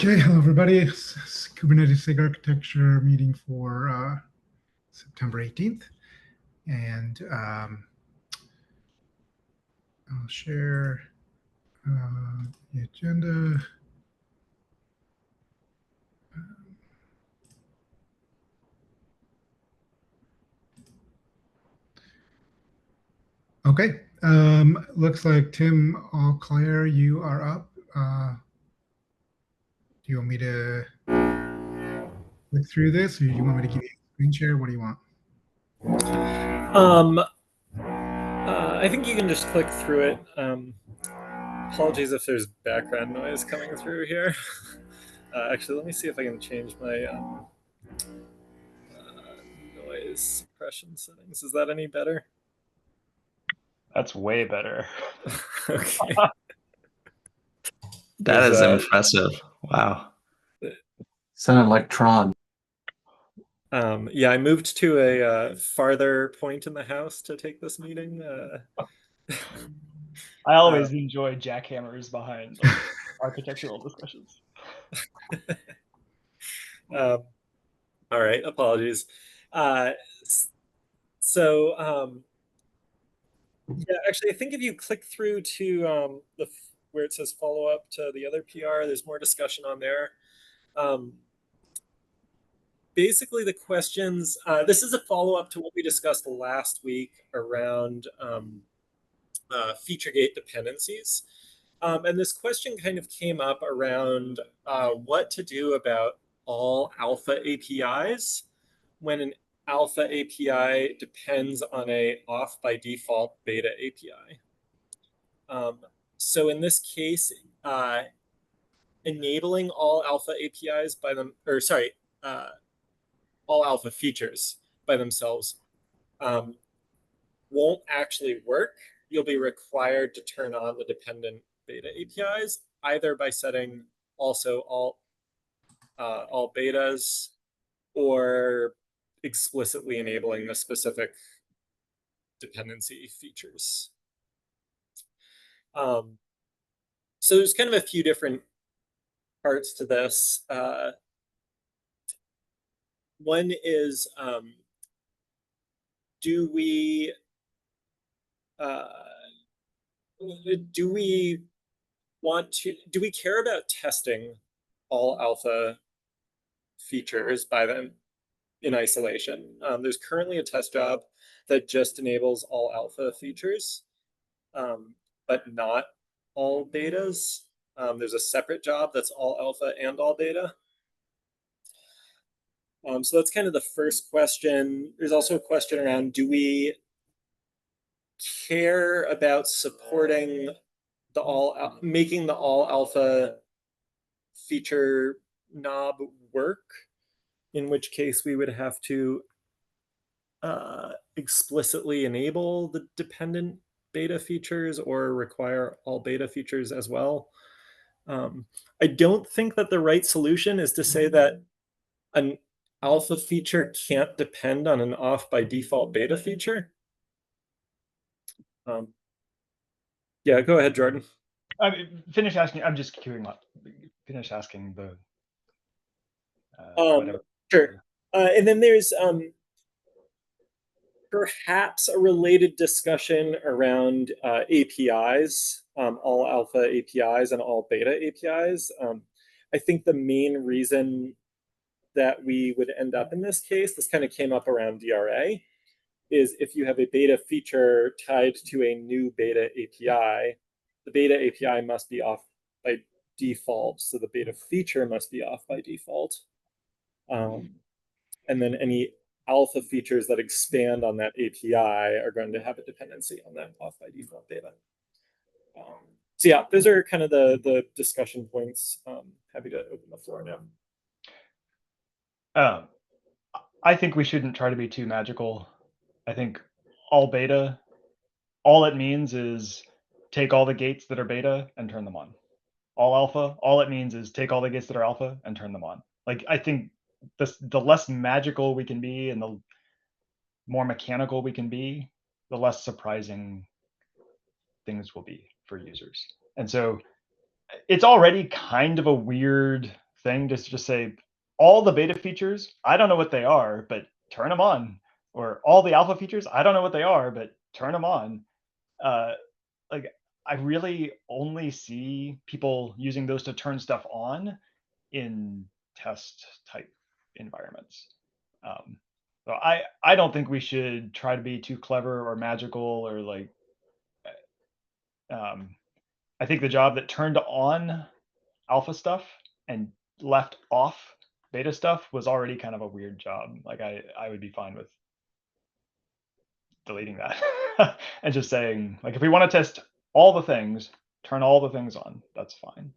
Okay, hello everybody. It's Kubernetes SIG architecture meeting for September 18th. And I'll share the agenda. Okay, looks like Tim Allclair, you are up. Do you want me to look through this, or do you want me to give you a screen share? What do you want? I think you can just click through it. Apologies if there's background noise coming through here. Actually, let me see if I can change my noise suppression settings. Is that any better? That's way better. Okay. That is impressive. Wow. Sounded like Tron. Yeah, I moved to a farther point in the house to take this meeting. I always enjoy jackhammers behind architectural discussions. All right, apologies. Yeah, actually, I think if you click through to where it says follow up to the other PR, there's more discussion on there. Basically, the questions, this is a follow up to what we discussed last week around feature gate dependencies. And this question kind of came up around what to do about all alpha APIs when an alpha API depends on a off by default beta API. So in this case, enabling all alpha APIs by them, or sorry, all alpha features by themselves won't actually work. You'll be required to turn on the dependent beta APIs, either by setting also all betas or explicitly enabling the specific dependency features. So there's kind of a few different parts to this. One is, do we care about testing all alpha features by them in isolation? There's currently a test job that just enables all alpha features, but not all betas. There's a separate job that's all alpha and all beta. So that's kind of the first question. There's also a question around, do we care about supporting making the all alpha feature knob work, in which case we would have to explicitly enable the dependent beta features or require all beta features as well. I don't think that the right solution is to say that an alpha feature can't depend on an off by default beta feature. Yeah, go ahead, Jordan. Finish asking. I'm just queuing up. Finish asking the. Sure. And then there's perhaps a related discussion around APIs, all alpha APIs and all beta APIs. I think the main reason that we would end up in this case, this kind of came up around DRA, is if you have a beta feature tied to a new beta API, the beta API must be off by default, so the beta feature must be off by default. And then any alpha features that expand on that API are going to have a dependency on that off by default beta. So yeah, those are kind of the discussion points. Happy to open the floor now. I think we shouldn't try to be too magical. I think all beta, all it means is take all the gates that are beta and turn them on. All alpha, all it means is take all the gates that are alpha and turn them on. Like, I think the less magical we can be and the more mechanical we can be, the less surprising things will be for users. And so it's already kind of a weird thing to just say all the beta features, I don't know what they are, but turn them on. Or all the alpha features, I don't know what they are, but turn them on. Like I really only see people using those to turn stuff on in test type environments. So I don't think we should try to be too clever or magical or like. I think the job that turned on alpha stuff and left off beta stuff was already kind of a weird job. Like I would be fine with deleting that and just saying, like, if we want to test all the things, turn all the things on. That's fine.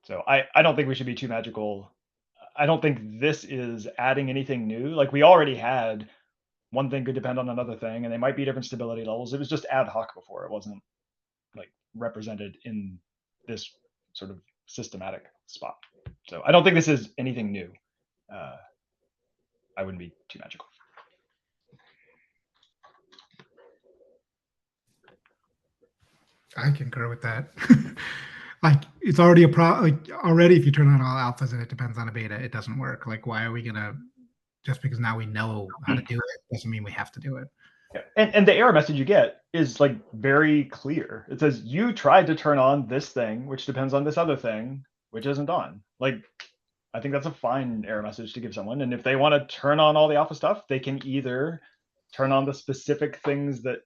So I don't think we should be too magical. I don't think this is adding anything new. Like we already had one thing could depend on another thing, and they might be different stability levels. It was just ad hoc before. It wasn't like represented in this sort of systematic spot. So I don't think this is anything new. I wouldn't be too magical. I concur with that. Like it's already already if you turn on all alphas and it depends on a beta, it doesn't work. Like why are we gonna, just because now we know how to do it doesn't mean we have to do it. Yeah. And the error message you get is like very clear. It says you tried to turn on this thing, which depends on this other thing, which isn't on. Like I think that's a fine error message to give someone. And if they want to turn on all the alpha stuff, they can either turn on the specific things that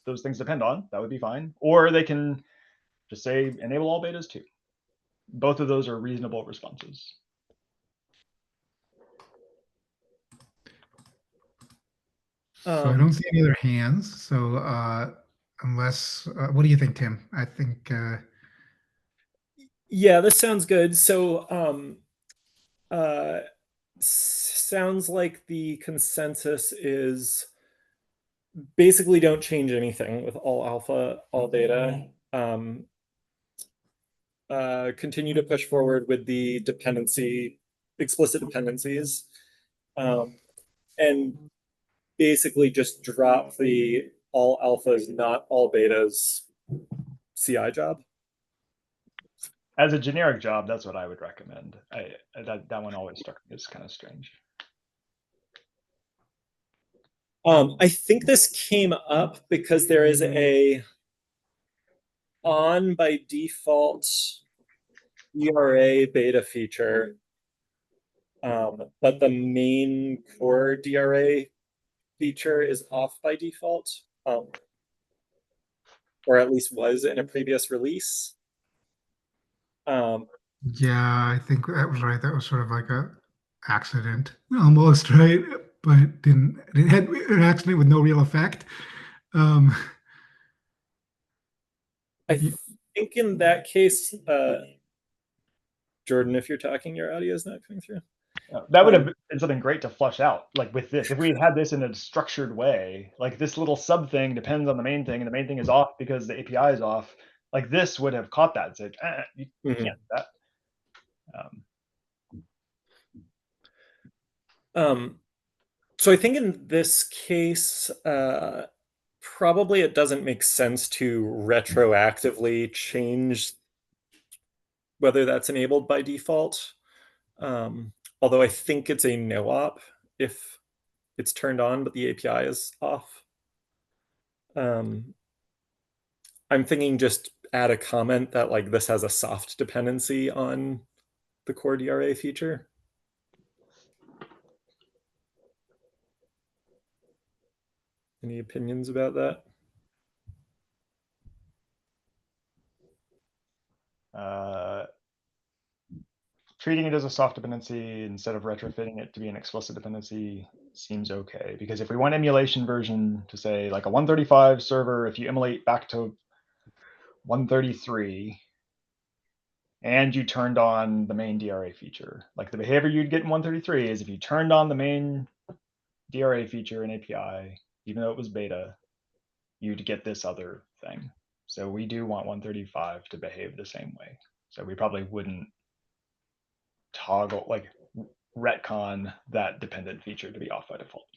those things depend on. That would be fine. Or they can just say enable all betas too. Both of those are reasonable responses. So I don't see any other hands. So unless, what do you think, Tim? I think. Yeah, this sounds good. So sounds like the consensus is basically don't change anything with all alpha, all beta. Continue to push forward with the explicit dependencies, and basically just drop the all alphas, not all betas CI job. As a generic job, that's what I would recommend. That one always struck me as kind of strange. I think this came up because there is a on by default DRA beta feature, but the main core DRA feature is off by default, or at least was in a previous release. Yeah, I think that was right. That was sort of like a accident, almost, right? But it had an accident with no real effect. I think in that case, Jordan, if you're talking, your audio is not coming through. That would have been something great to flush out, like with this. If we had this in a structured way, like this little sub thing depends on the main thing, and the main thing is off because the API is off. Like this would have caught that and said, you can't do that. So I think in this case, probably it doesn't make sense to retroactively change whether that's enabled by default. Although I think it's a no op if it's turned on, but the API is off. I'm thinking just add a comment that like this has a soft dependency on the core DRA feature. Any opinions about that? Treating it as a soft dependency instead of retrofitting it to be an explicit dependency seems okay. Because if we want emulation version to say like a 135 server, if you emulate back to 133 and you turned on the main DRA feature, like the behavior you'd get in 133 is if you turned on the main DRA feature in API, even though it was beta, you'd get this other thing. So we do want 135 to behave the same way. So we probably wouldn't toggle, like retcon that dependent feature to be off by default.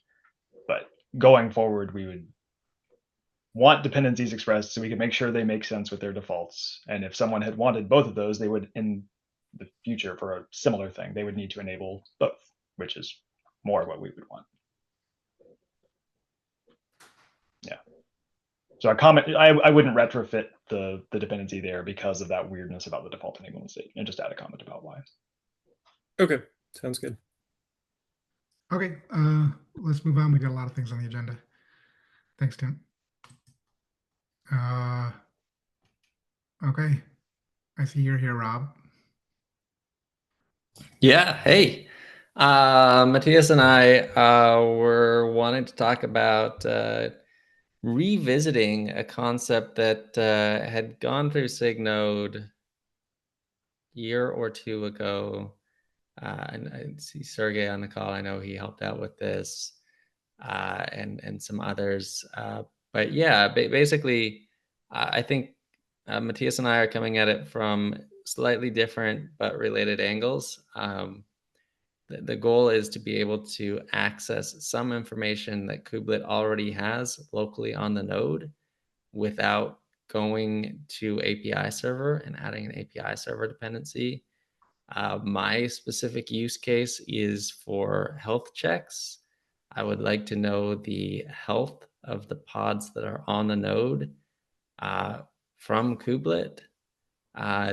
But going forward, we would want dependencies expressed so we can make sure they make sense with their defaults. And if someone had wanted both of those, they would the future for a similar thing, they would need to enable both, which is more what we would want. Yeah. So I wouldn't retrofit the dependency there because of that weirdness about the default enablement state, and just add a comment about why. Okay, sounds good. Okay, let's move on. We got a lot of things on the agenda. Thanks, Tim. Okay, I see you're here, Rob. Yeah. Hey, Matthias and I were wanting to talk about revisiting a concept that had gone through SIG Node a year or two ago. And I see Sergey on the call. I know he helped out with this, and some others. But yeah, basically, I think Matthias and I are coming at it from slightly different but related angles. The goal is to be able to access some information that Kubelet already has locally on the node without going to API server and adding an API server dependency. My specific use case is for health checks. I would like to know the health of the pods that are on the node from Kubelet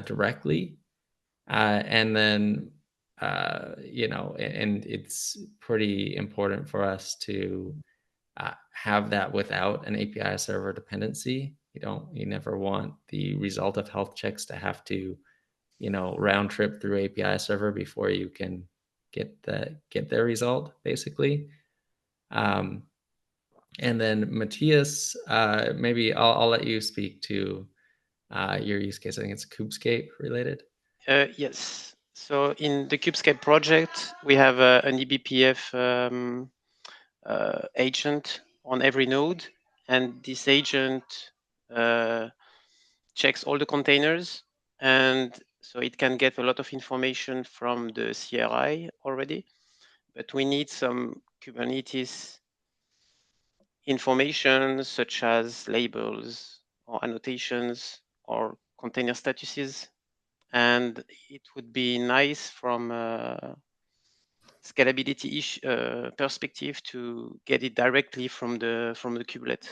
directly. And then, and it's pretty important for us to have that without an API server dependency. You never want the result of health checks to have to, round trip through API server before you can get the result, basically. And then Matthias, maybe I'll let you speak to your use case. I think it's Kubescape related. Yes. So in the Kubescape project, we have an eBPF agent on every node, and this agent checks all the containers, and so it can get a lot of information from the CRI already, but we need some Kubernetes information such as labels or annotations or container statuses. And it would be nice from a scalability perspective to get it directly from the kubelet.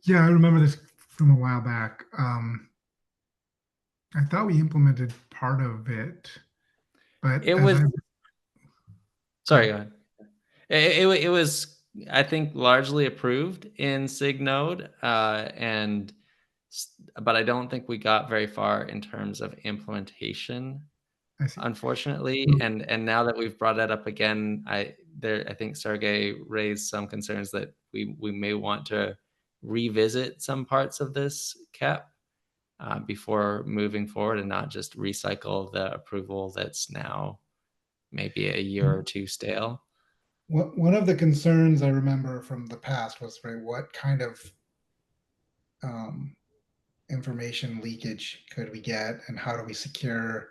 Yeah, I remember this from a while back. I thought we implemented part of it, but it was. Sorry, go ahead. It was, I think, largely approved in SIG Node, but I don't think we got very far in terms of implementation, unfortunately. And now that we've brought that up again, I think Sergey raised some concerns that we may want to revisit some parts of this cap before moving forward, and not just recycle the approval that's now maybe a year or two stale. One of the concerns I remember from the past was, right, what kind of information leakage could we get, and how do we secure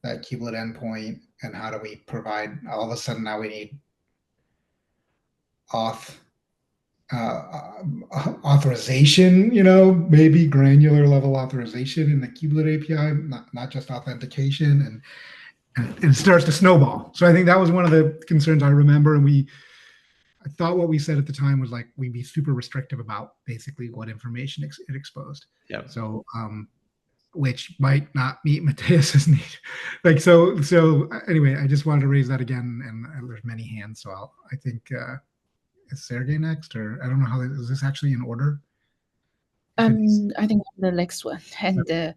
that kubelet endpoint, and how do we provide, all of a sudden now we need authorization, maybe granular level authorization in the kubelet API, not just authentication, and it starts to snowball. So I think that was one of the concerns I remember, and I thought what we said at the time was like we'd be super restrictive about basically what information it exposed. Yeah. So which might not meet Matthias's need. Like so anyway, I just wanted to raise that again, and there's many hands, so I think is Sergey next, or I don't know how is this actually in order? I think the next one, and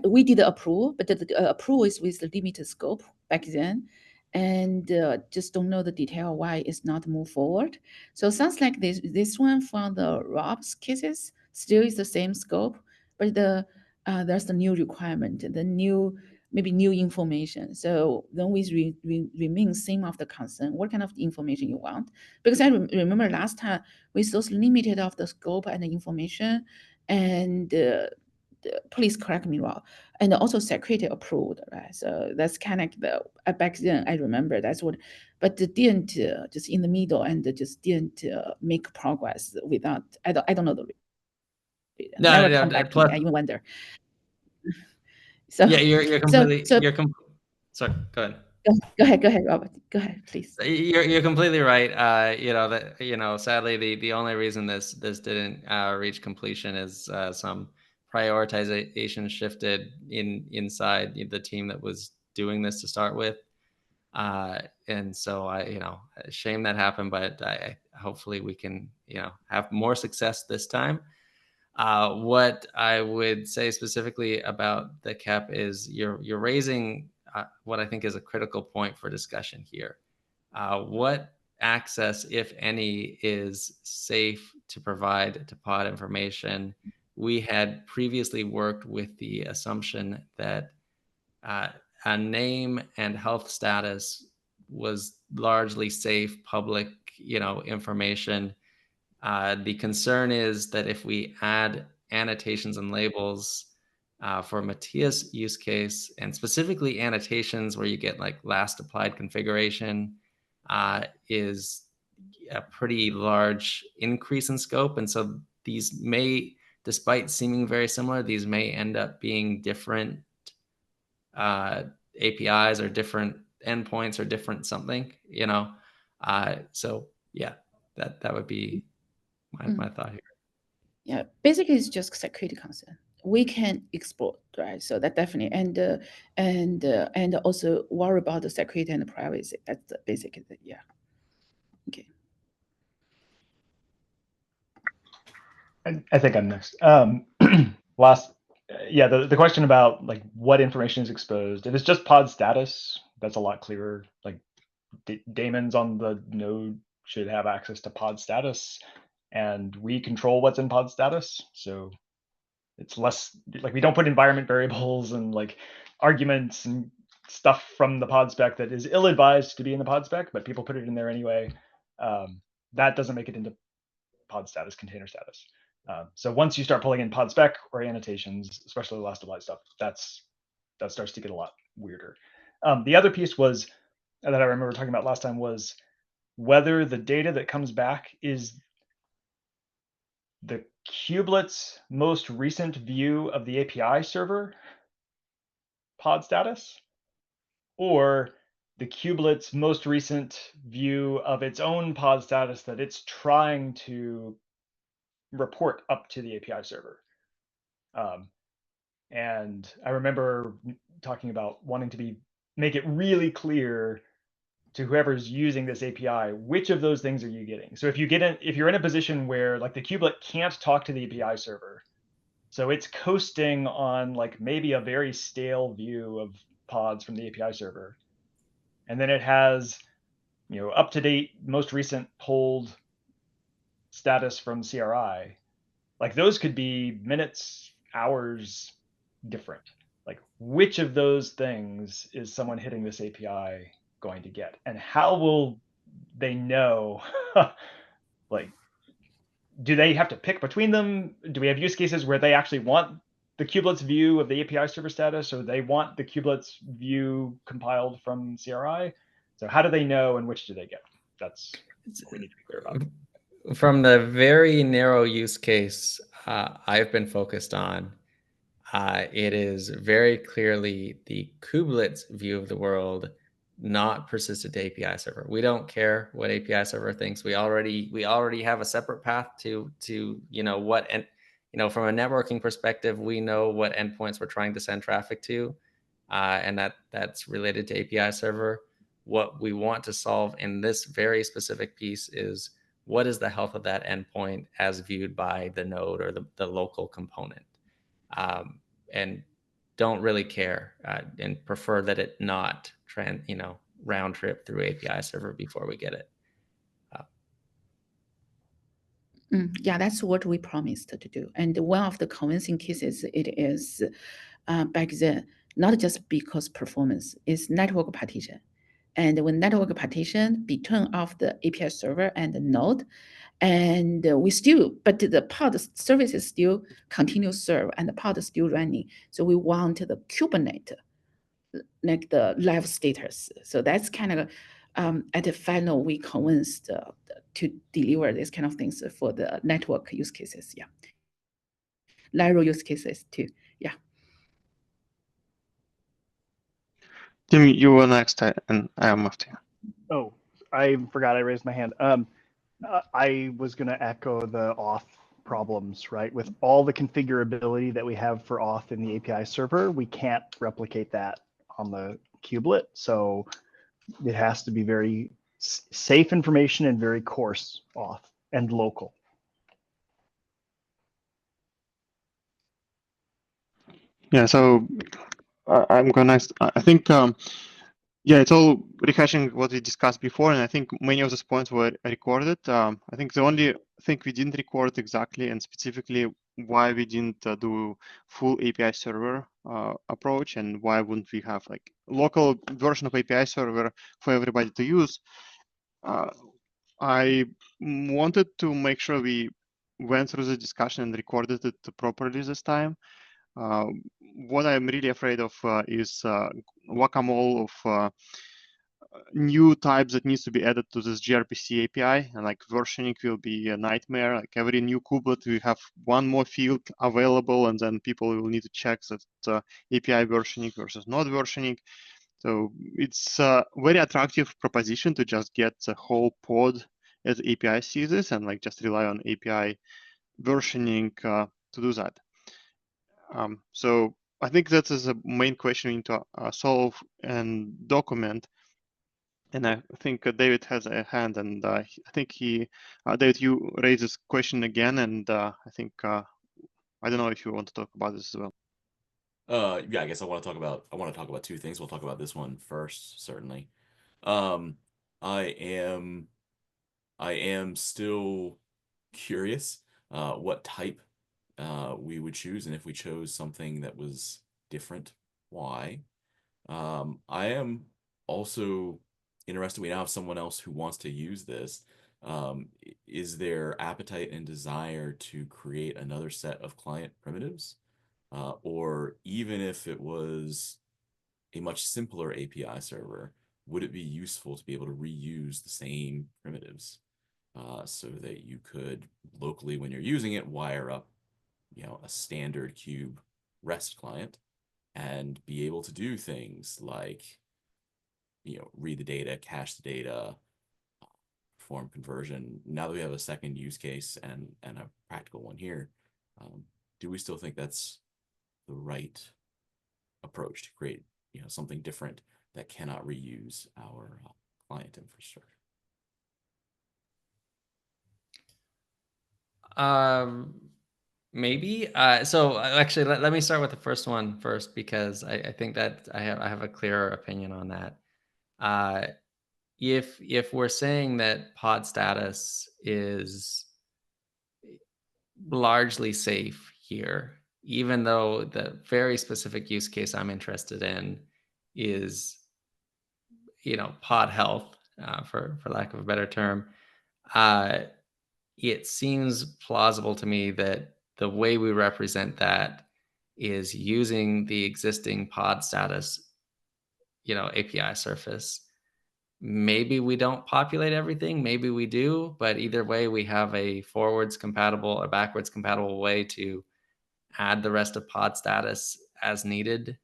we did approve, but the approval is with the limited scope back then, and just don't know the detail why it's not moved forward. So it sounds like this one from the Rob's cases still is the same scope, but there's the new requirement, the maybe new information. So then we remain same of the concern. What kind of information you want? Because I remember last time we so limited of the scope and the information, and please correct me wrong, and also security approved, right? So that's kind of back then I remember that's what, but didn't just in the middle and just didn't make progress without. I don't know the. No, never no, come back to plus- me. I even wonder. So Yeah, you're completely sorry, go ahead. go ahead, Robert. Go ahead, please. You're completely right. Sadly, the only reason this didn't reach completion is some prioritization shifted inside the team that was doing this to start with. And so shame that happened, but I hopefully we can, have more success this time. What I would say specifically about the CAP is you're raising what I think is a critical point for discussion here. What access, if any, is safe to provide to pod information? We had previously worked with the assumption that a name and health status was largely safe public, information. The concern is that if we add annotations and labels for Matthias' use case, and specifically annotations where you get like last applied configuration, is a pretty large increase in scope. And so these may, despite seeming very similar, these may end up being different APIs or different endpoints or different something, so yeah, that would be my thought here. Yeah, basically it's just security concern. We can explore, right? So that definitely, and also worry about the security and the privacy. That's the basic, yeah. Okay. I think I'm next. The question about like what information is exposed. If it's just pod status, that's a lot clearer. Like daemons on the node should have access to pod status, and we control what's in pod status. So it's less like we don't put environment variables and like arguments and stuff from the pod spec that is ill-advised to be in the pod spec, but people put it in there anyway. That doesn't make it into pod status, container status. So once you start pulling in pod spec or annotations, especially the last applied stuff, that starts to get a lot weirder. The other piece was that I remember talking about last time was whether the data that comes back is the kubelet's most recent view of the API server pod status, or the kubelet's most recent view of its own pod status that it's trying to report up to the API server. And I remember talking about wanting to make it really clear to whoever's using this API, which of those things are you getting? So if you're in a position where like the kubelet can't talk to the API server, so it's coasting on like maybe a very stale view of pods from the API server, and then it has up to date, most recent pulled status from CRI. Like those could be minutes, hours different. Like which of those things is someone hitting this API going to get, and how will they know? Like, do they have to pick between them? Do we have use cases where they actually want the kubelet's view of the API server status, or they want the kubelet's view compiled from CRI? So how do they know, and which do they get? That's what we need to be clear about. From the very narrow use case I've been focused on, it is very clearly the kubelet's view of the world, not persistent to API server. We don't care what API server thinks. We already have a separate path to what, and from a networking perspective, we know what endpoints we're trying to send traffic to, and that's related to API server. What we want to solve in this very specific piece is what is the health of that endpoint as viewed by the node or the local component, and don't really care and prefer that it not round trip through API server before we get it. Yeah, that's what we promised to do. And one of the convincing cases, it is back then, not just because performance, is network partition. And when network partition between of the API server and the node, and but the pod services still continue serve and the pod is still running. So we want the Kubernetes, like the live status. So that's kind of, at the final, we convinced to deliver this kind of things for the network use cases. Yeah. Lyra use cases too. Yeah. Tim, you were next, and I am after you. Oh, I forgot I raised my hand. I was going to echo the auth problems, right? With all the configurability that we have for auth in the API server, we can't replicate that on the kubelet. So it has to be very safe information and very coarse auth and local. Yeah, so I'm gonna. I think yeah, it's all rehashing what we discussed before, and I think many of those points were recorded. I think the only thing we didn't record exactly and specifically why we didn't do full API server approach, and why wouldn't we have like local version of API server for everybody to use. I wanted to make sure we went through the discussion and recorded it properly this time. What I'm really afraid of is whack-a-mole of new types that needs to be added to this gRPC API, and like versioning will be a nightmare. Like every new kubelet, we have one more field available, and then people will need to check that API versioning versus not versioning. So it's a very attractive proposition to just get the whole pod as API sees this and like just rely on API versioning to do that. So I think that is a main question we need to solve and document. And I think David has a hand, and I think David, you raised this question again, and I think I don't know if you want to talk about this as well. Yeah, I guess I want to talk about two things. We'll talk about this one first, certainly. I am still curious what type we would choose, and if we chose something that was different, why. I am also interested. We now have someone else who wants to use this. Is there appetite and desire to create another set of client primitives? Or even if it was a much simpler API server, would it be useful to be able to reuse the same primitives so that you could locally, when you're using it, wire up, a standard kube REST client and be able to do things like, read the data, cache the data, perform conversion. Now that we have a second use case and a practical one here, do we still think that's the right approach to create, something different that cannot reuse our client infrastructure? Maybe. So actually, let me start with the first one first, because I think that I have a clearer opinion on that. If we're saying that pod status is largely safe here, even though the very specific use case I'm interested in is, pod health, for lack of a better term, it seems plausible to me that the way we represent that is using the existing pod status, API surface. Maybe we don't populate everything, maybe we do, but either way, we have a forwards compatible or backwards compatible way to add the rest of pod status as needed.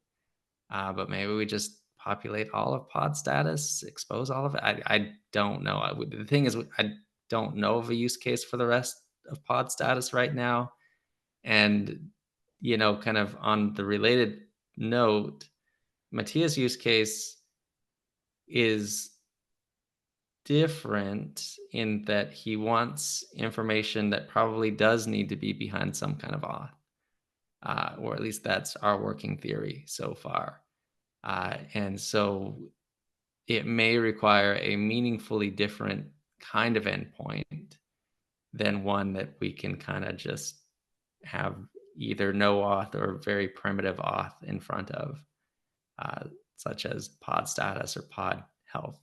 But maybe we just populate all of pod status, expose all of it. I don't know. The thing is, I don't know of a use case for the rest of pod status right now. And, kind of on the related note, Matthias' use case is different in that he wants information that probably does need to be behind some kind of auth, or at least that's our working theory so far. And so it may require a meaningfully different kind of endpoint than one that we can kind of just have either no auth or very primitive auth in front of, such as pod status or pod health.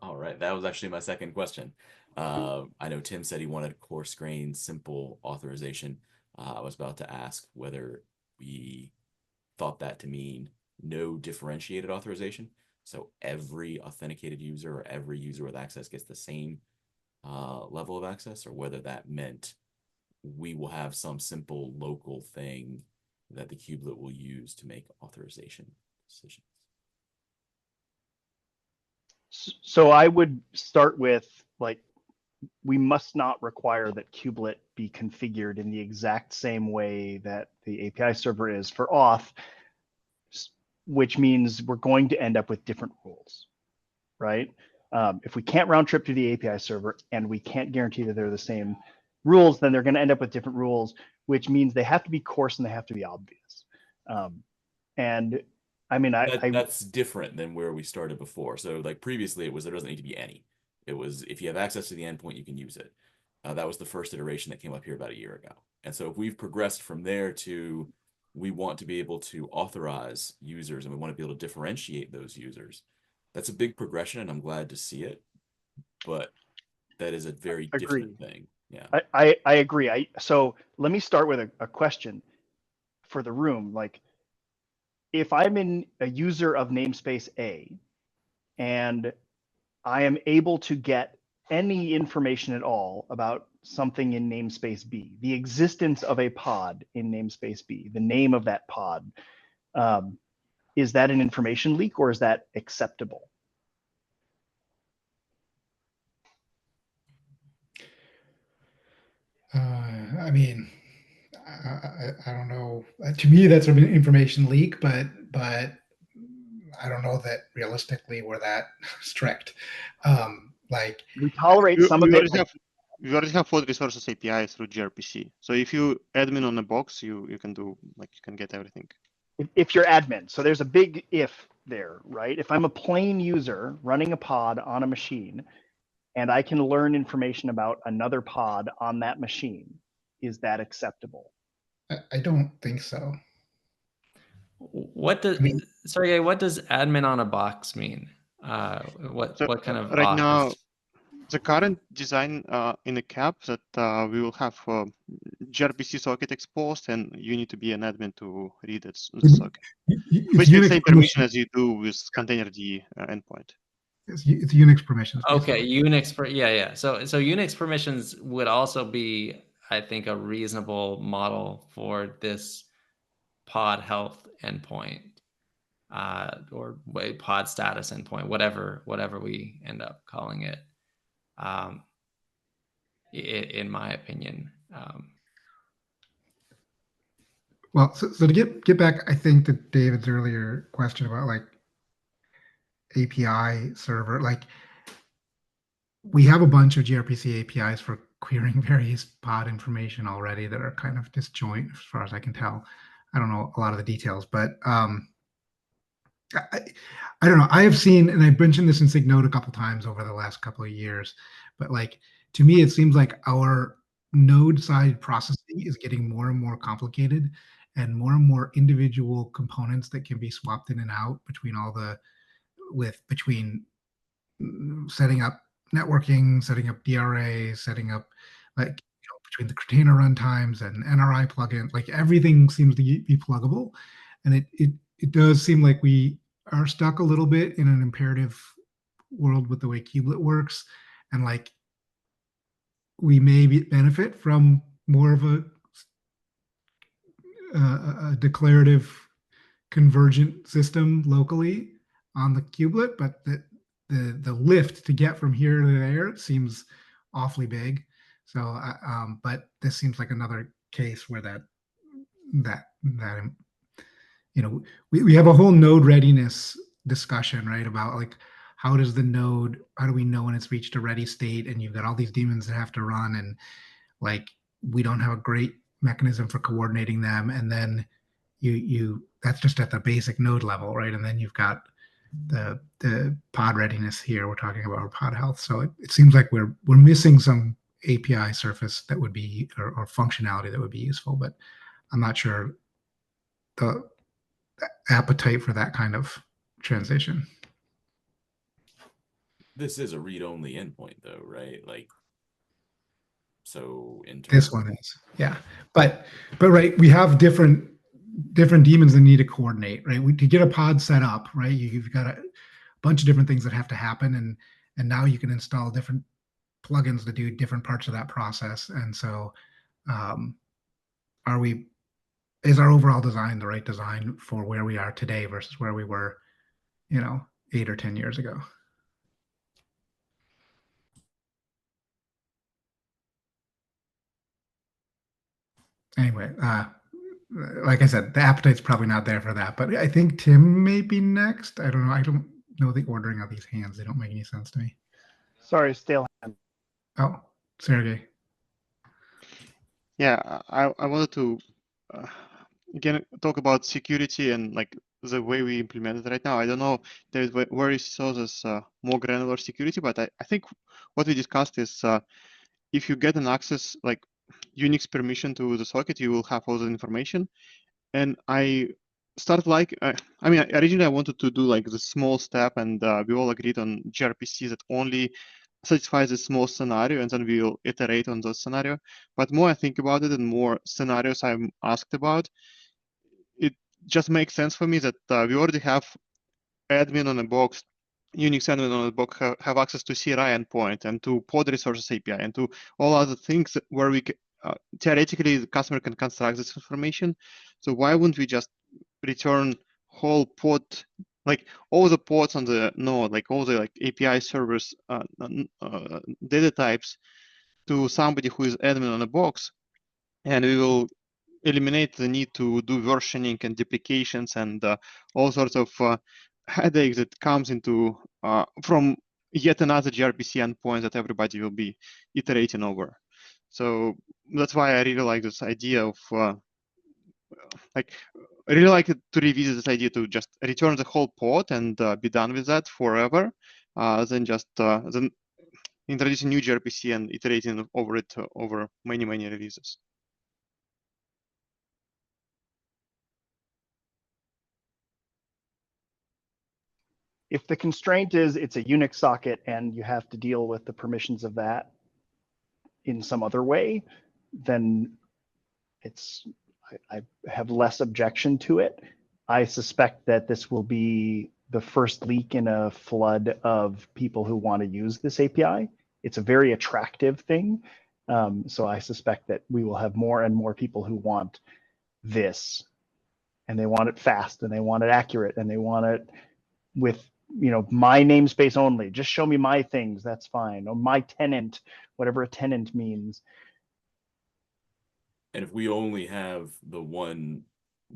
All right, that was actually my second question. I know Tim said he wanted coarse-grained, simple authorization. I was about to ask whether we thought that to mean no differentiated authorization. So every authenticated user or every user with access gets the same level of access, or whether that meant we will have some simple local thing that the kubelet will use to make authorization decisions. So I would start with, like, we must not require that kubelet be configured in the exact same way that the API server is for auth, which means we're going to end up with different rules, right? If we can't round trip to the API server and we can't guarantee that they're the same rules, then they're going to end up with different rules, which means they have to be coarse and they have to be obvious. And I mean, that's different than where we started before. So like previously it was, there doesn't need to be any. It was, if you have access to the endpoint, you can use it. That was the first iteration that came up here about a year ago. And so if we've progressed from there to, we want to be able to authorize users and we want to be able to differentiate those users, that's a big progression and I'm glad to see it. But that is a very different thing. Yeah. I agree. So let me start with a question for the room. Like, if I'm in a user of namespace A and I am able to get any information at all about something in namespace B, the existence of a pod in namespace B, the name of that pod, is that an information leak or is that acceptable? I mean, I don't know. To me, that's an information leak, but I don't know that realistically we're that strict. Like, we tolerate some of it. We already have full resources API through gRPC. So if you admin on a box, you can do, like, you can get everything. If you're admin, so there's a big if there, right? If I'm a plain user running a pod on a machine and I can learn information about another pod on that machine, is that acceptable? I don't think so. What does, I mean, Sergey, what does admin on a box mean? What kind of right now, box? the current design in the cap that we will have gRPC socket exposed, and you need to be an admin to read it, the socket. Basically, the same permission as you do with containerd endpoint. It's Unix permissions. Okay, Unix yeah. So Unix permissions would also be, I think, a reasonable model for this pod health endpoint, or pod status endpoint, whatever we end up calling it. In my opinion. Well, so to get back, I think to David's earlier question about like API server, like we have a bunch of gRPC APIs for querying various pod information already that are kind of disjoint as far as I can tell. I don't know a lot of the details, but I don't know. I have seen, and I've mentioned this in SIG Node a couple times over the last couple of years, but like to me, it seems like our node side processing is getting more and more complicated and more individual components that can be swapped in and out between between setting up networking, setting up DRA, setting up like between the container runtimes and NRI plugin, like everything seems to be pluggable, and it does seem like we are stuck a little bit in an imperative world with the way kubelet works, and like we may benefit from more of a declarative convergent system locally on the kubelet, but the lift to get from here to there seems awfully big. So, but this seems like another case where that we have a whole node readiness discussion, right? About like how do we know when it's reached a ready state, and you've got all these daemons that have to run, and like we don't have a great mechanism for coordinating them, and then you that's just at the basic node level, right? And then you've got the pod readiness here. We're talking about pod health. So it seems like we're missing some API surface that would be or functionality that would be useful, but I'm not sure the appetite for that kind of transition. This is a read-only endpoint though, right? Like, so in terms this one is, yeah. But right, we have different daemons that need to coordinate, right? To get a pod set up, right, you've got a bunch of different things that have to happen, and now you can install different plugins to do different parts of that process. And so Are we? Is our overall design the right design for where we are today versus where we were, 8 or 10 years ago? Anyway, like I said, the appetite's probably not there for that, but I think Tim may be next. I don't know. I don't know the ordering of these hands. They don't make any sense to me. Sorry, stale hand. Oh, Sergey. Yeah, I wanted to again talk about security and like the way we implement it right now. I don't know, David, where you saw this more granular security, but I think what we discussed is if you get an access like Unix permission to the socket, you will have all the information. And I started like, I mean, originally I wanted to do like the small step, and we all agreed on gRPC that only satisfies a small scenario, and then we'll iterate on the scenario. But more I think about it and more scenarios I'm asked about, it just makes sense for me that we already have admin on a box, Unix admin on a box have access to CRI endpoint and to pod resources API and to all other things where we theoretically the customer can construct this information. So why wouldn't we just return whole pod, like all the pods on the node, like all the like API servers, data types to somebody who is admin on a box, and we will eliminate the need to do versioning and duplications and all sorts of headaches that comes into from yet another gRPC endpoint that everybody will be iterating over. So that's why I really like this idea of like I really like to revisit this idea to just return the whole pod and be done with that forever, than just then introducing new gRPC and iterating over it over many releases. If the constraint is it's a Unix socket and you have to deal with the permissions of that in some other way, then I have less objection to it. I suspect that this will be the first leak in a flood of people who want to use this API. It's a very attractive thing. So I suspect that we will have more and more people who want this, and they want it fast, and they want it accurate, and they want it with my namespace only. Just show me my things, that's fine. Or my tenant, whatever a tenant means. And if we only have the one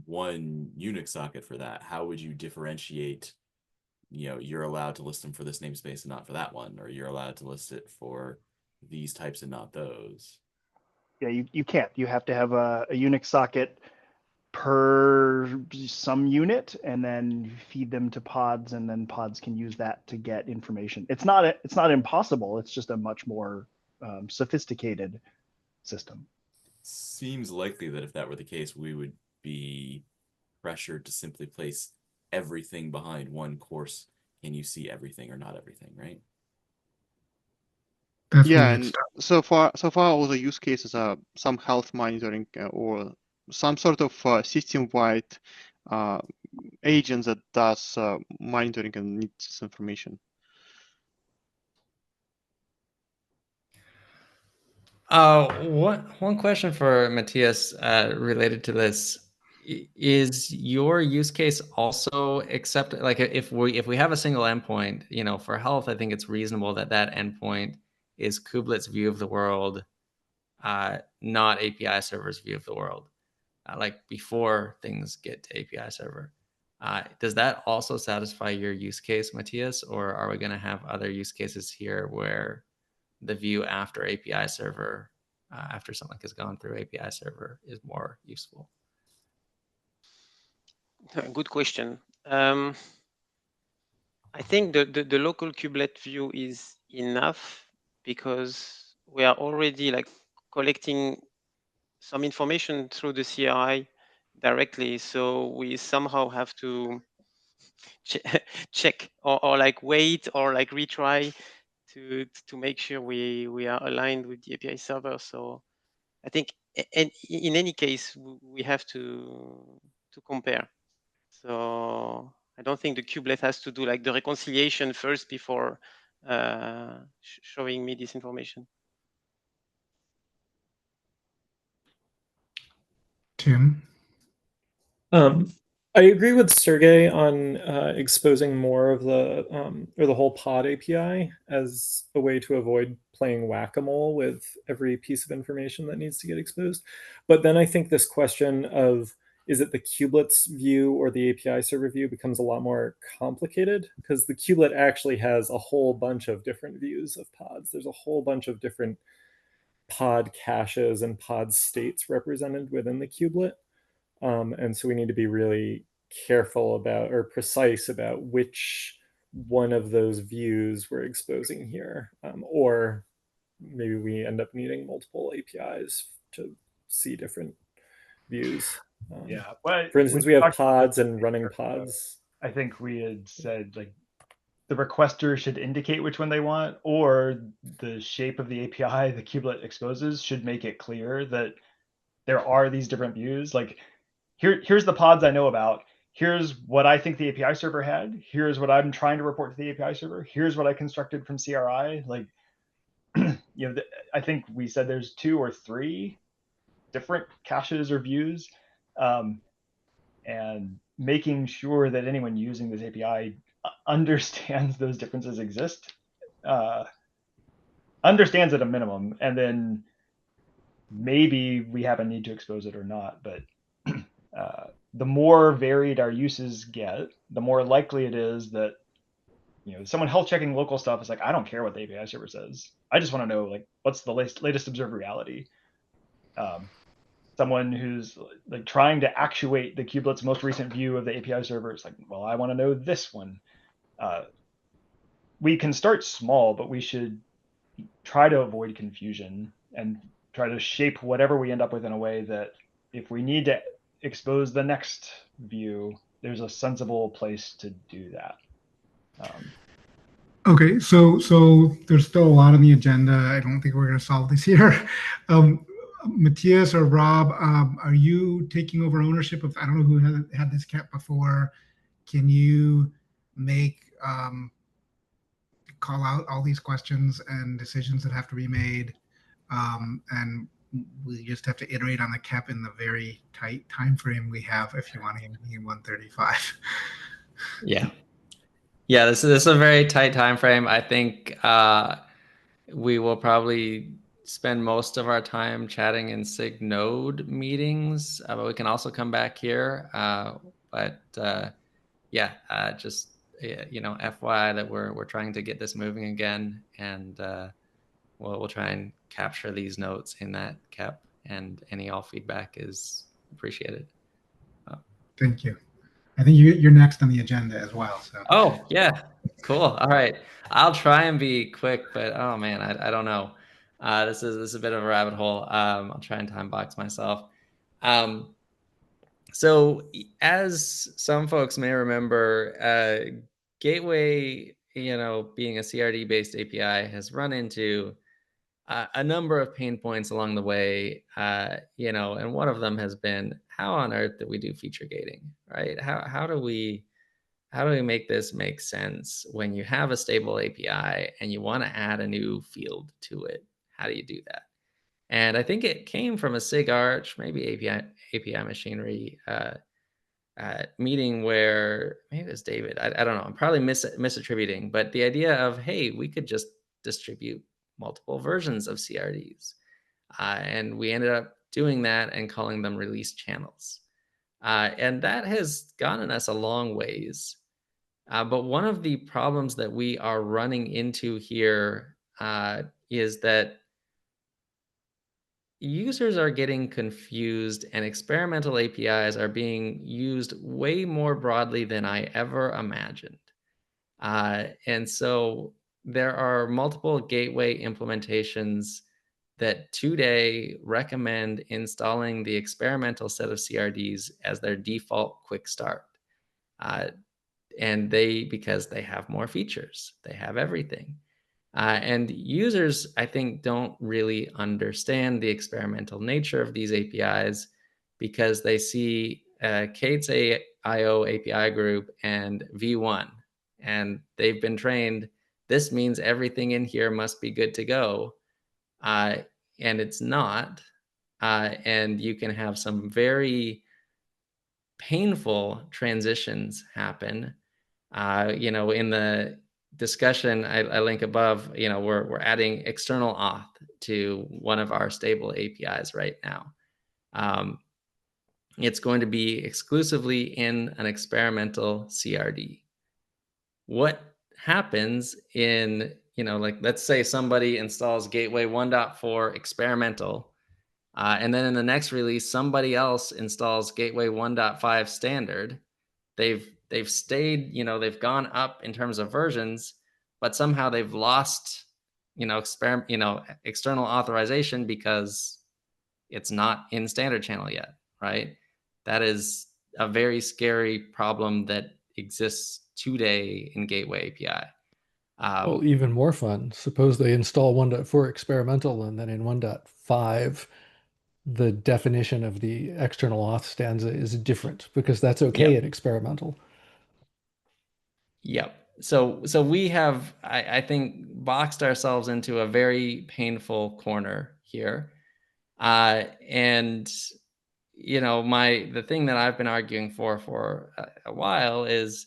Unix socket for that, how would you differentiate? You're allowed to list them for this namespace and not for that one, or you're allowed to list it for these types and not those. Yeah, you can't. You have to have a Unix socket per some unit, and then feed them to pods, and then pods can use that to get information. It's not impossible. It's just a much more sophisticated system. Seems likely that if that were the case, we would be pressured to simply place everything behind one course. Can you see everything or not everything, right? That's yeah, weird and stuff. so far all the use cases are some health monitoring or some sort of system-wide agent that does monitoring and needs this information. One question for Matthias related to this. Is your use case also accept, like if we have a single endpoint, for health, I think it's reasonable that endpoint is Kublet's view of the world, not API server's view of the world, like before things get to API server. Does that also satisfy your use case, Matthias, or are we going to have other use cases here where the view after API server, after something has gone through API server, is more useful? Good question. I think the local kubelet view is enough because we are already like collecting some information through the CRI directly. So we somehow have to check or like wait or like retry to make sure we are aligned with the API server. So I think and in any case we have to compare. So I don't think the kubelet has to do like the reconciliation first before showing me this information. Tim? I agree with Sergey on exposing more of the or the whole pod API as a way to avoid playing whack-a-mole with every piece of information that needs to get exposed. But then I think this question of is it the kubelets view or the API server view becomes a lot more complicated, because the kubelet actually has a whole bunch of different views of pods. There's a whole bunch of different pod caches and pod states represented within the kubelet. And so we need to be really careful about or precise about which one of those views we're exposing here. Or maybe we end up needing multiple APIs to see different views. Yeah, but For instance, we have pods and running pods. I think we had said like the requester should indicate which one they want, or the shape of the API the kubelet exposes should make it clear that there are these different views. Like here's the pods I know about. Here's what I think the API server had. Here's what I'm trying to report to the API server. Here's what I constructed from CRI. Like, you know, I think we said there's 2 or 3 different caches or views, and making sure that anyone using this API understands those differences exist, understands at a minimum, and then maybe we have a need to expose it or not. But the more varied our uses get, the more likely it is that, you know, someone health checking local stuff is like, I don't care what the API server says. I just want to know like what's the latest observed reality. Someone who's like trying to actuate the kubelet's most recent view of the API server is like, well, I want to know this one. We can start small, but we should try to avoid confusion and try to shape whatever we end up with in a way that if we need to expose the next view, there's a sensible place to do that. Okay, so there's still a lot on the agenda. I don't think we're going to solve this here. Matthias or Rob, are you taking over ownership of? I don't know who had this cat before. Can you make call out all these questions and decisions that have to be made, and we just have to iterate on the cap in the very tight time frame we have if you want to be in 135. Yeah, this is a very tight time frame. I think we will probably spend most of our time chatting in SIG node meetings, but we can also come back here. Just you know, FYI that we're trying to get this moving again, and we'll try and capture these notes in that cap, and any all feedback is appreciated. Thank you. I think you're next on the agenda as well. So. Oh yeah, cool. All right, I'll try and be quick, but oh man, I don't know. This is a bit of a rabbit hole. I'll try and time box myself. So as some folks may remember, Gateway, you know, being a CRD based API, has run into a number of pain points along the way, you know, and one of them has been how on earth do we do feature gating, right? How do we make this make sense when you have a stable API and you want to add a new field to it? How do you do that? And I think it came from a SIG Arch, maybe API machinery meeting where maybe it was David. I don't know. I'm probably misattributing, but the idea of, hey, we could just distribute multiple versions of CRDs. And we ended up doing that and calling them release channels. And that has gotten us a long ways. But one of the problems that we are running into here is that users are getting confused and experimental APIs are being used way more broadly than I ever imagined. And so there are multiple gateway implementations that today recommend installing the experimental set of CRDs as their default quick start. And because they have more features, they have everything. And users, I think, don't really understand the experimental nature of these APIs because they see Kate's IO API group and V1, and they've been trained, this means everything in here must be good to go. And it's not. and you can have some very painful transitions happen. In the discussion I link above, we're adding external auth to one of our stable APIs right now. It's going to be exclusively in an experimental CRD. What happens in, let's say somebody installs Gateway 1.4 experimental, and then in the next release, somebody else installs Gateway 1.5 standard. They've stayed, they've gone up in terms of versions, but somehow they've lost, external authorization because it's not in standard channel yet, right? That is a very scary problem that exists today in Gateway API. Well, even more fun. Suppose they install 1.4 experimental, and then in 1.5, the definition of the external auth stanza is different because that's okay Yep. in experimental. Yep. So we have, I think, boxed ourselves into a very painful corner here. And the thing that I've been arguing for a while is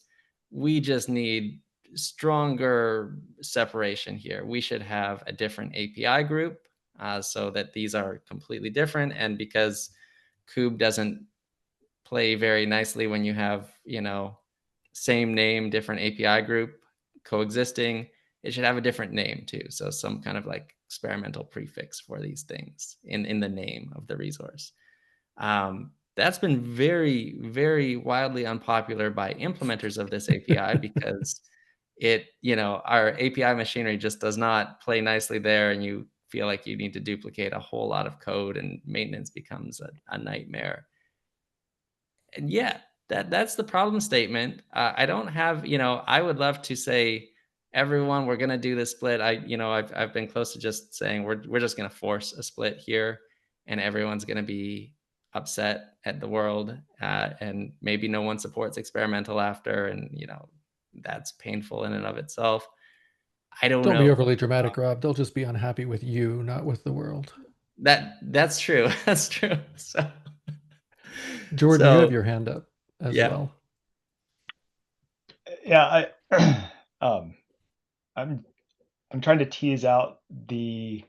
we just need stronger separation here. We should have a different API group so that these are completely different. And because kube doesn't play very nicely when you have, same name, different API group coexisting, it should have a different name too. So some kind of like experimental prefix for these things in the name of the resource. That's been very, very wildly unpopular by implementers of this API because our API machinery just does not play nicely there, and you feel like you need to duplicate a whole lot of code and maintenance becomes a nightmare. And yeah, that's the problem statement. I don't have, I would love to say, everyone, we're going to do this split. I've been close to just saying we're just going to force a split here, and everyone's going to be upset at the world, and maybe no one supports experimental after, and that's painful in and of itself. I don't know. Don't be overly dramatic, Rob. They'll just be unhappy with you, not with the world. That's true. That's true. So, Jordan, you have your hand up as well. Yeah, I'm trying to tease out the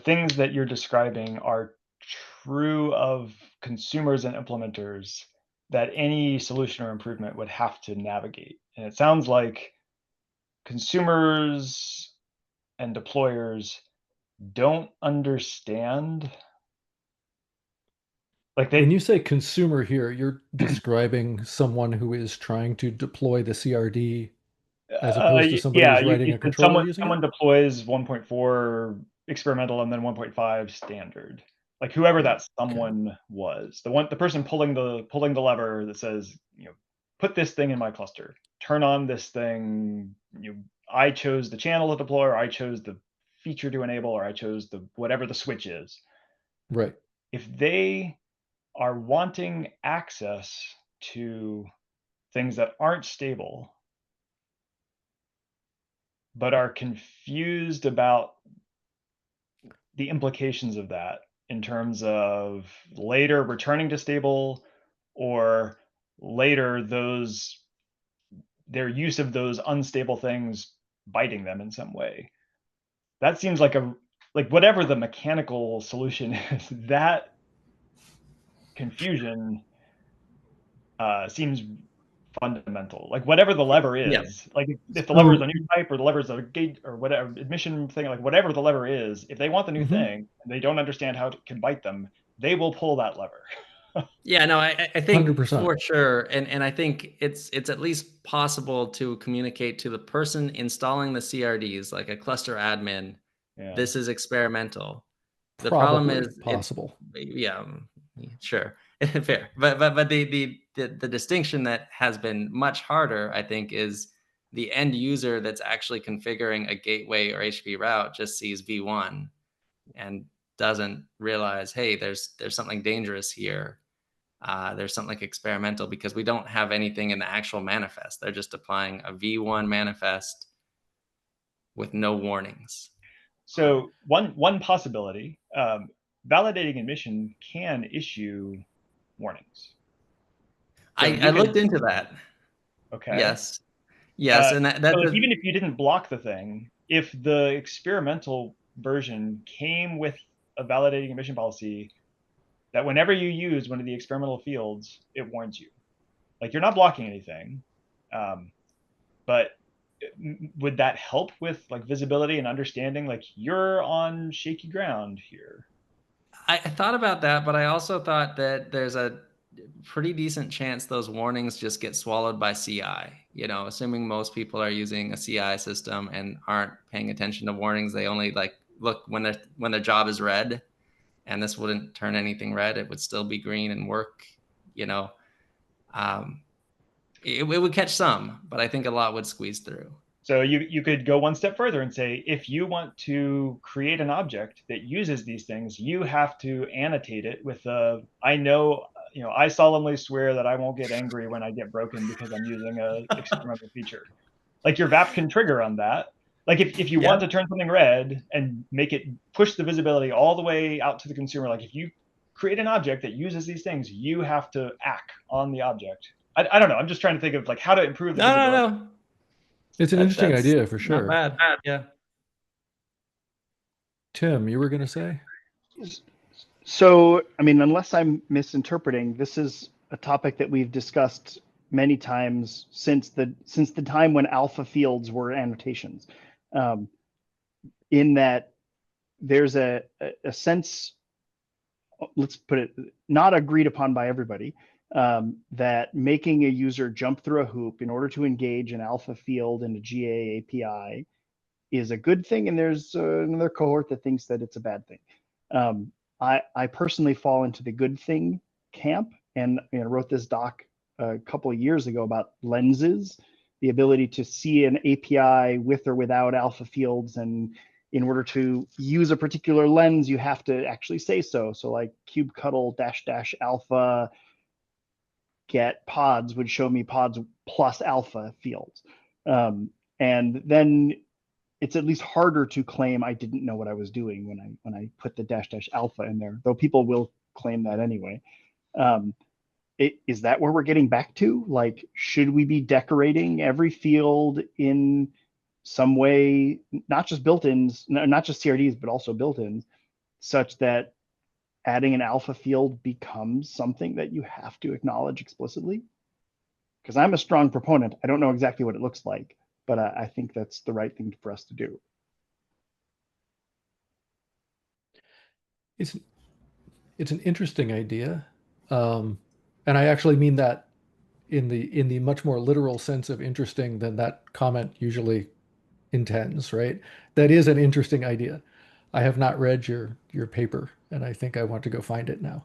things that you're describing are true of consumers and implementers that any solution or improvement would have to navigate. And it sounds like consumers and deployers don't understand. When you say consumer here, you're describing someone who is trying to deploy the CRD as opposed to somebody who's writing a controller using someone it? deploys 1.4 experimental and then 1.5 standard. Like whoever that someone was, the person pulling the lever that says, put this thing in my cluster, turn on this thing. I chose the channel to deploy, or I chose the feature to enable, or I chose the whatever the switch is. Right. If they are wanting access to things that aren't stable, but are confused about the implications of that in terms of later returning to stable, or later their use of those unstable things biting them in some way. That seems like whatever the mechanical solution is, that confusion seems fundamental. Like whatever the lever is, like if the lever is a new type, or the lever is a gate, or whatever admission thing, like whatever the lever is, if they want the new thing and they don't understand how it can bite them, they will pull that lever. Yeah, no, I think 100%. for sure, and I think it's at least possible to communicate to the person installing the CRDs, like a cluster admin. Yeah. This is experimental. The Probably problem is possible. Sure, fair, but the distinction that has been much harder, I think, is the end user that's actually configuring a gateway or HTTP route just sees v1 and doesn't realize, hey, there's something dangerous here. There's something like experimental, because we don't have anything in the actual manifest. They're just applying a v1 manifest with no warnings. So one possibility validating admission can issue warnings. So I looked into that. Okay. Yes. Yes, and that's so even if you didn't block the thing, if the experimental version came with a validating admission policy that whenever you use one of the experimental fields, it warns you. Like, you're not blocking anything, but would that help with like visibility and understanding? Like, you're on shaky ground here. I thought about that, but I also thought that there's a pretty decent chance those warnings just get swallowed by CI. You know, assuming most people are using a CI system and aren't paying attention to warnings, they only like look when their job is red, and this wouldn't turn anything red. It would still be green and work. You know, it would catch some, but I think a lot would squeeze through. So you could go one step further and say, if you want to create an object that uses these things, you have to annotate it with I solemnly swear that I won't get angry when I get broken because I'm using a experimental feature. Like, your VAP can trigger on that. Like, if you want to turn something red and make it push the visibility all the way out to the consumer, like if you create an object that uses these things, you have to act on the object. I don't know. I'm just trying to think of like how to improve the visibility. No. It's an interesting idea for sure. Not bad. Yeah. Tim, you were going to say? So, I mean, unless I'm misinterpreting, this is a topic that we've discussed many times since the time when alpha fields were annotations. In that there's a sense, let's put it, not agreed upon by everybody, that making a user jump through a hoop in order to engage an alpha field in a GA API is a good thing, and there's another cohort that thinks that it's a bad thing. I personally fall into the good thing camp, and wrote this doc a couple of years ago about lenses, the ability to see an API with or without alpha fields, and in order to use a particular lens, you have to actually say so. So like kubectl -- alpha get pods would show me pods plus alpha fields. And then it's at least harder to claim I didn't know what I was doing when I put the -- alpha in there, though people will claim that anyway. Is that where we're getting back to? Like, should we be decorating every field in some way, not just built-ins, not just CRDs, but also built-ins, such that adding an alpha field becomes something that you have to acknowledge explicitly? Because I'm a strong proponent. I don't know exactly what it looks like, but I think that's the right thing for us to do. It's an interesting idea, and I actually mean that in the much more literal sense of interesting than that comment usually intends. Right? That is an interesting idea. I have not read your paper, and I think I want to go find it now.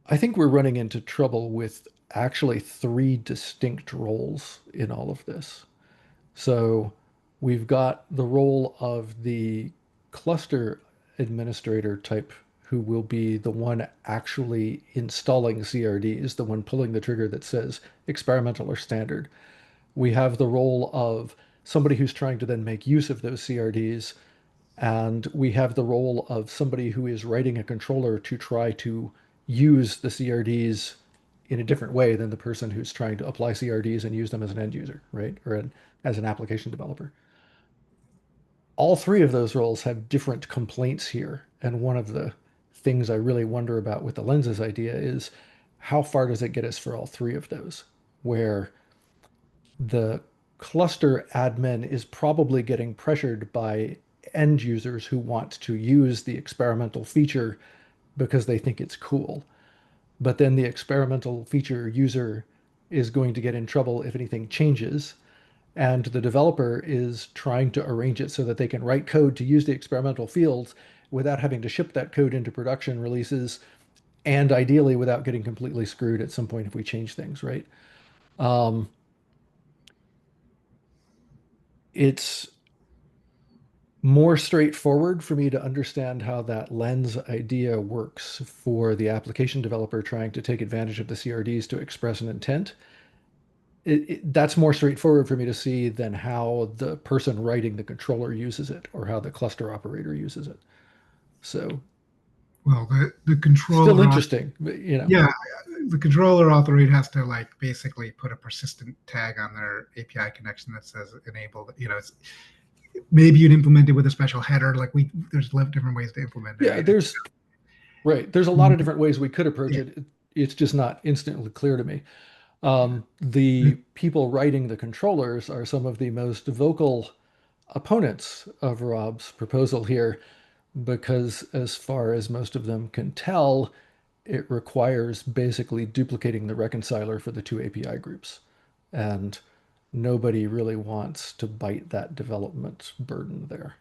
I think we're running into trouble with actually 3 distinct roles in all of this. So we've got the role of the cluster administrator type, who will be the one actually installing CRDs, the one pulling the trigger that says experimental or standard. We have the role of somebody who's trying to then make use of those CRDs, and we have the role of somebody who is writing a controller to try to use the CRDs in a different way than the person who's trying to apply CRDs and use them as an end user, right? Or as an application developer. All 3 of those roles have different complaints here. And one of the things I really wonder about with the lenses idea is, how far does it get us for all 3 of those? Where the cluster admin is probably getting pressured by end users who want to use the experimental feature because they think it's cool. But then the experimental feature user is going to get in trouble if anything changes. And the developer is trying to arrange it so that they can write code to use the experimental fields without having to ship that code into production releases, and ideally without getting completely screwed at some point if we change things, right? It's more straightforward for me to understand how that lens idea works for the application developer trying to take advantage of the CRDs to express an intent. that's more straightforward for me to see than how the person writing the controller uses it or how the cluster operator uses it. So Well, the still controller, interesting, but, yeah, the controller author has to like basically put a persistent tag on their API connection that says enabled. It's maybe you'd implement it with a special header. Like there's different ways to implement it. Yeah, there's a lot of different ways we could approach it. It's just not instantly clear to me. The people writing the controllers are some of the most vocal opponents of Rob's proposal here, because as far as most of them can tell, it requires basically duplicating the reconciler for the two API groups. And nobody really wants to bite that development burden there.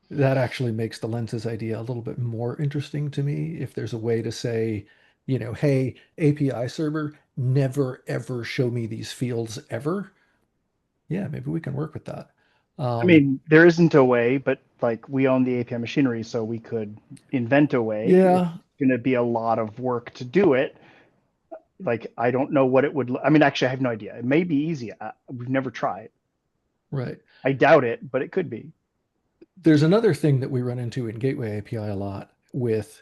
That actually makes the lenses idea a little bit more interesting to me. If there's a way to say, hey, API server, never ever show me these fields ever. Yeah, maybe we can work with that. I mean, there isn't a way, but like we own the API machinery, so we could invent a way. Yeah. It's going to be a lot of work to do it. Like, I don't know what it would. I mean, actually, I have no idea. It may be easy. We've never tried. Right. I doubt it, but it could be. There's another thing that we run into in Gateway API a lot with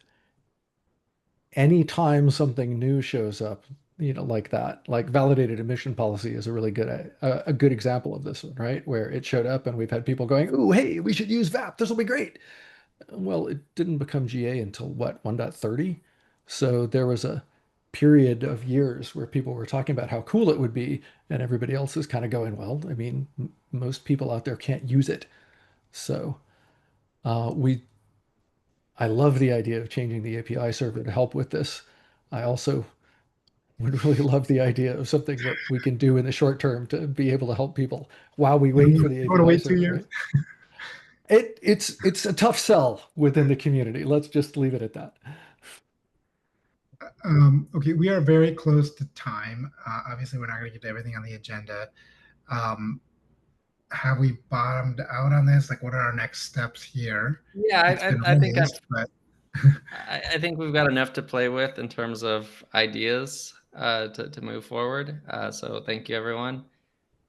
anytime something new shows up, like that, like validated emission policy is a really good a good example of this one, right? Where it showed up and we've had people going, "Oh, hey, we should use VAP. This will be great." Well, it didn't become GA until what, 1.30? So there was a period of years where people were talking about how cool it would be, and everybody else is kind of going, well, I mean, most people out there can't use it. So I love the idea of changing the API server to help with this. I also would really love the idea of something that we can do in the short term to be able to help people while we wait for the API wait 2 server. years. Right? It's a tough sell within the community. Let's just leave it at that. Okay, we are very close to time. Obviously, we're not going to get to everything on the agenda. Have we bottomed out on this? Like, what are our next steps here? Yeah, I think we've got enough to play with in terms of ideas to move forward. So thank you, everyone.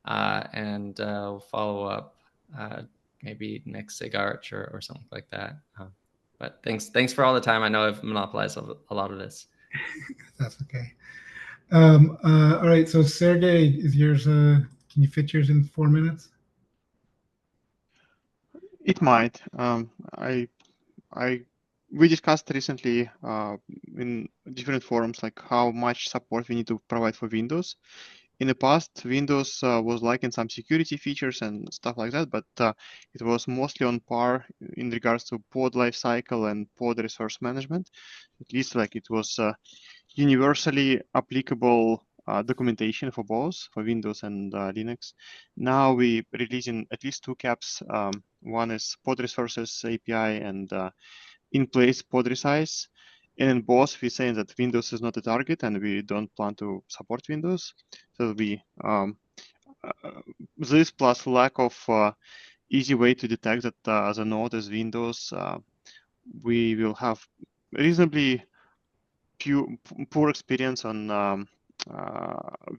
And we'll follow up maybe next SIG Arch or something like that. But thanks for all the time. I know I've monopolized a lot of this. That's okay. All right, so Sergey, is yours? Can you fit yours in 4 minutes? It might. We discussed recently in different forums like how much support we need to provide for Windows. In the past, Windows was lacking some security features and stuff like that, but it was mostly on par in regards to pod lifecycle and pod resource management. At least like it was universally applicable documentation for both, for Windows and Linux. Now we're releasing at least 2 caps. One is pod resources API and in-place pod resize. And in both, we're saying that Windows is not a target and we don't plan to support Windows. So it'll be this plus lack of easy way to detect that the node is Windows. We will have reasonably poor experience on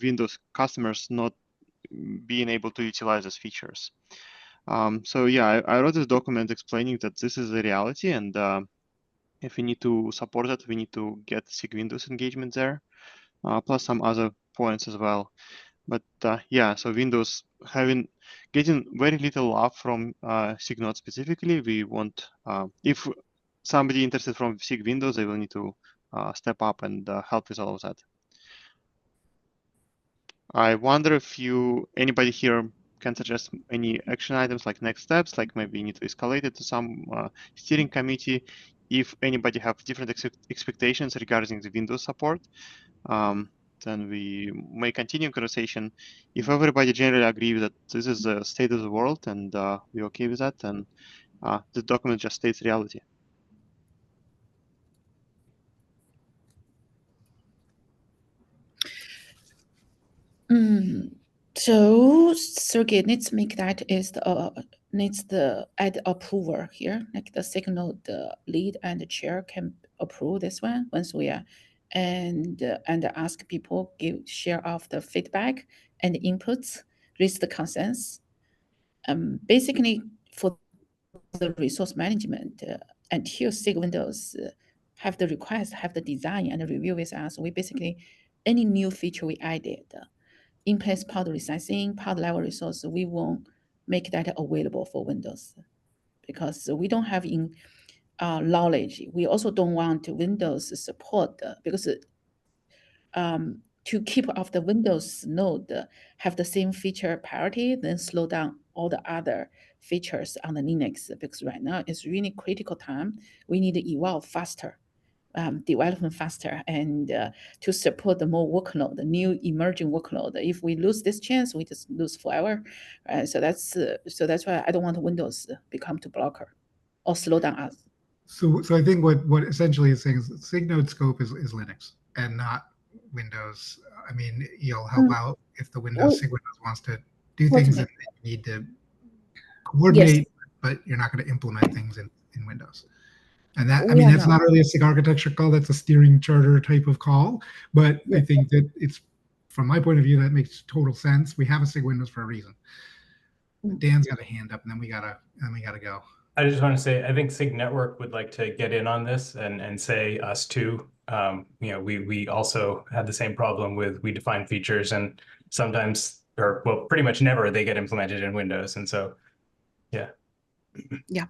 Windows customers not being able to utilize these features. So yeah, I wrote this document explaining that this is the reality, and if we need to support that, we need to get SIG Windows engagement there, plus some other points as well. But yeah, so Windows getting very little love from SIG node specifically. We want if somebody interested from SIG Windows, they will need to step up and help with all of that. I wonder if anybody here can suggest any action items like next steps, like maybe you need to escalate it to some steering committee. If anybody have different expectations regarding the Windows support, then we may continue conversation. If everybody generally agree that this is the state of the world and we're okay with that, then the document just states reality. So Sergey needs to make that needs the add approver here, like the signal, the lead and the chair can approve this one once we are and ask people, share of the feedback and inputs, raise the concerns. Basically, for the resource management, until SIG Windows have the request, have the design and the review with us, we basically, any new feature we added, in-place pod resizing, pod level resource, we won't make that available for Windows because we don't have in knowledge. We also don't want Windows support because to keep off the Windows node have the same feature priority, then slow down all the other features on the Linux, because right now it's really critical time. We need to evolve faster, development faster, and to support the more workload, the new emerging workload. If we lose this chance, we just lose forever. So that's why I don't want Windows become the blocker or slow down us. So I think what essentially is saying is that SIG node scope is Linux and not Windows. I mean, you'll help out if the SIG Windows wants to do things that you need to coordinate, but you're not going to implement things in Windows. And that, I mean, that's not really a SIG architecture call. That's a steering charter type of call. But I think that it's, from my point of view, that makes total sense. We have a SIG Windows for a reason. Dan's got a hand up, and then we gotta go. I just want to say, I think SIG Network would like to get in on this and say us too. We also had the same problem with, we define features and sometimes, or well, pretty much never they get implemented in Windows. And so, yeah. Yeah.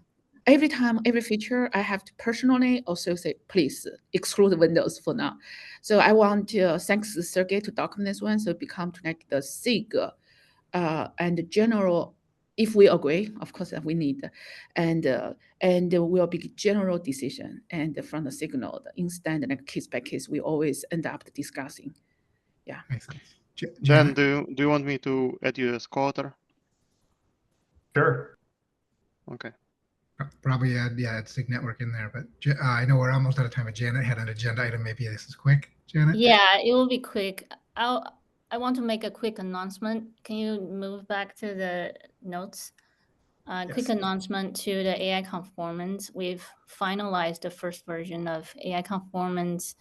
Every time, every feature, I have to personally also say, please exclude Windows for now. So I want to thanks Sergey to document this one, so it become like the SIG and the general. If we agree, of course, we need, and will be general decision. And from the signal, instead like case by case, we always end up discussing. Yeah. Makes sense. Jen, do you want me to add you as co-author? Sure. Okay. Probably add SIG Network in there, but I know we're almost out of time. But Janet had an agenda item. Maybe this is quick, Janet. Yeah, it will be quick. I want to make a quick announcement. Can you move back to the notes? Yes. Quick announcement to the AI Conformance. We've finalized the first version of AI Conformance,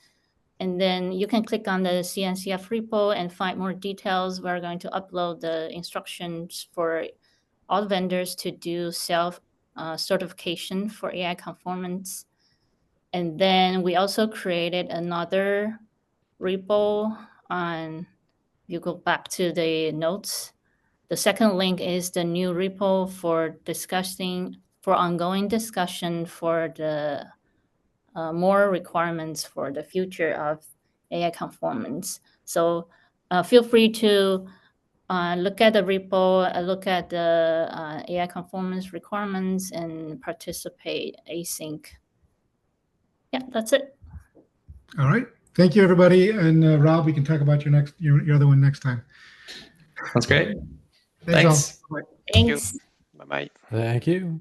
and then you can click on the CNCF repo and find more details. We're going to upload the instructions for all vendors to do self certification for AI Conformance. And then we also created another repo on, you go back to the notes. The second link is the new repo for ongoing discussion for the more requirements for the future of AI Conformance. So feel free to look at the repo, look at the AI Conformance requirements, and participate async. Yeah, that's it. All right. Thank you, everybody. And Rob, we can talk about your other one next time. That's great. Thanks. Thanks. Bye-bye. Thank you.